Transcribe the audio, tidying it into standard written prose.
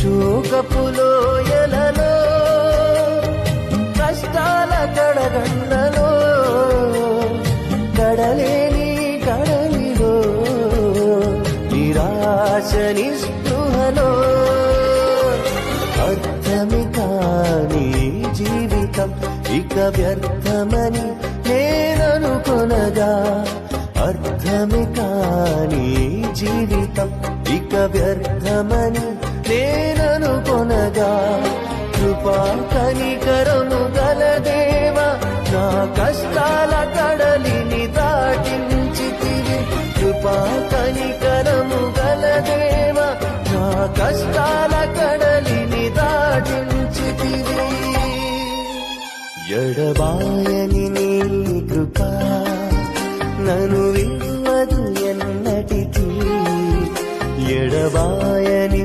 శోకపు లోయలలో కష్టాల కడగండ్లలో కడలేని కడలిలో నిరాశ నిస్పృహలో అర్థమి కాని జీవితం ఇక వ్యర్థమని నేననుకొనగా అర్థమి కాని జీవితం ఇక వ్యర్థమని నేననుకొనగా కృపా కనికరము గల దేవా నా కష్టాల కడలిని దాటించితివి కృపా కనికరము గల దేవా నా కష్టాల కడలిని దాటించితివి ఎడబాయని నీ కృప నన్ను విడువదు ఎన్నటికీ ఎడబాయని